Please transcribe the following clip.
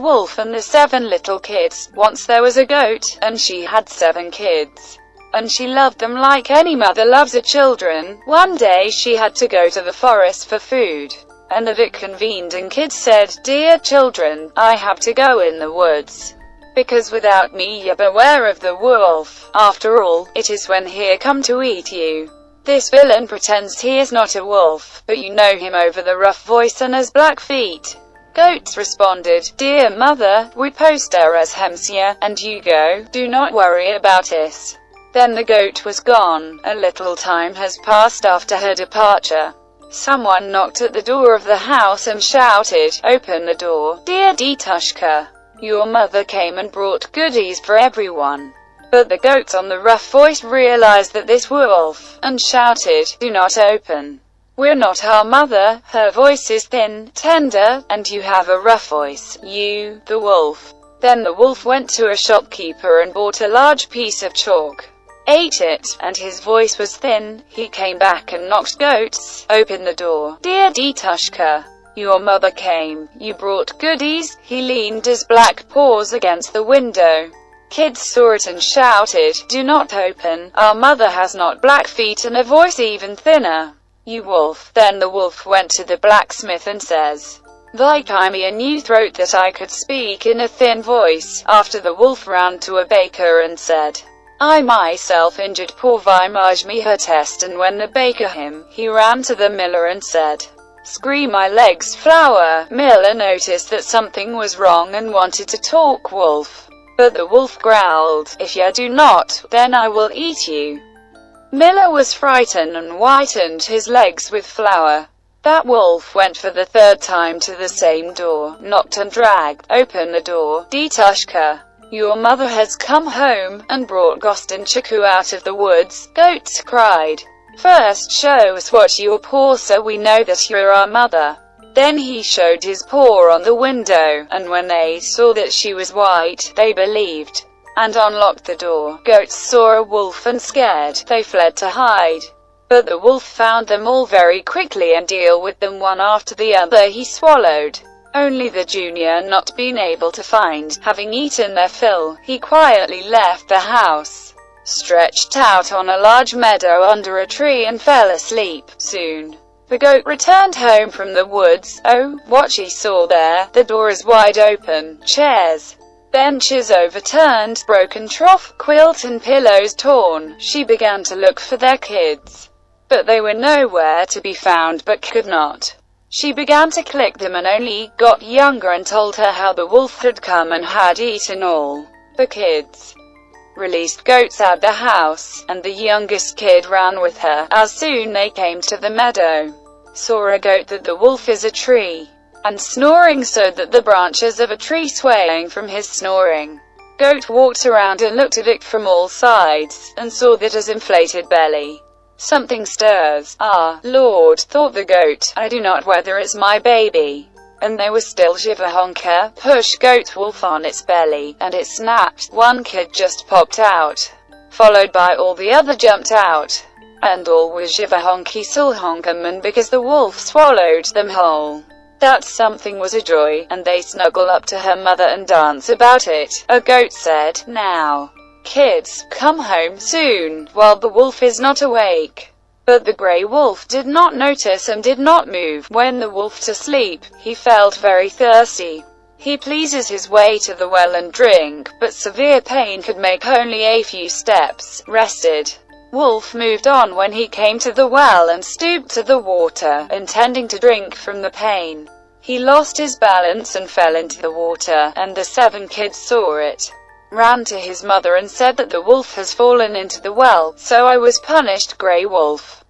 Wolf and the 7 Little Kids. Once there was a goat, and she had 7 kids. And she loved them like any mother loves her children. One day she had to go to the forest for food. And the vic convened and kids said, "Dear children, I have to go in the woods. Because without me you beware of the wolf. After all, it is when he come to eat you." This villain pretends he is not a wolf, but you know him over the rough voice and has black feet. Goats responded, "Dear mother, we posterezhemsya, and you go, do not worry about it." Then the goat was gone. A little time has passed after her departure. Someone knocked at the door of the house and shouted, "Open the door, dear detushki. Your mother came and brought goodies for everyone." But the goat on the rough voice realized that this wolf, and shouted, "Do not open. We're not our mother, her voice is thin, tender, and you have a rough voice, you, the wolf." Then the wolf went to a shopkeeper and bought a large piece of chalk, ate it, and his voice was thin. He came back and knocked. "Goats, open the door, dear detushki. Your mother came, you brought goodies." He leaned his black paws against the window. Kids saw it and shouted, "Do not open, our mother has not black feet and a voice even thinner. You wolf." Then the wolf went to the blacksmith and says, "Buy me a new throat that I could speak in a thin voice." After the wolf ran to a baker and said, "I myself injured poor me her test." And when the baker him, he ran to the miller and said, "Screw my legs, flour." Miller noticed that something was wrong and wanted to talk wolf. But the wolf growled, "If you do not, then I will eat you." Miller was frightened and whitened his legs with flour. That wolf went for the 3rd time to the same door, knocked and dragged. "Open the door, detushki. Your mother has come home, and brought ghost and chiku out of the woods." Goats cried, "First show us what your paw so we know that you're our mother." Then he showed his paw on the window, and when they saw that she was white, they believed, and unlocked the door. Goats saw a wolf and scared, they fled to hide. But the wolf found them all very quickly and dealt with them one after the other. He swallowed only the junior not being able to find. Having eaten their fill, he quietly left the house, stretched out on a large meadow under a tree and fell asleep. Soon the goat returned home from the woods. Oh, what she saw there! The door is wide open, chairs, benches overturned, broken trough, quilt and pillows torn. She began to look for their kids, but they were nowhere to be found, but could not. She began to click them and only got younger and told her how the wolf had come and had eaten all the kids. Released goats out the house, and the youngest kid ran with her. As soon they came to the meadow, saw a goat that the wolf is a tree, and snoring so that the branches of a tree swaying from his snoring. Goat walked around and looked at it from all sides, and saw that his inflated belly. Something stirs. "Ah, Lord," thought the goat, "I do not whether it's my baby." And they were still shiver-honker, push goat wolf on its belly, and it snapped. One kid just popped out, followed by all the other jumped out, and all were shiver-honky sulhonkerman because the wolf swallowed them whole. That something was a joy, and they snuggle up to her mother and dance about it. A goat said, "Now, kids, come home soon, while the wolf is not awake." But the grey wolf did not notice and did not move. When the wolf to sleep, he felt very thirsty. He pleases his way to the well and drink, but severe pain could make only a few steps. Rested wolf moved on when he came to the well and stooped to the water, intending to drink from the pain. He lost his balance and fell into the water, and the 7 kids saw it, ran to his mother and said that the wolf has fallen into the well, so I was punished. Grey wolf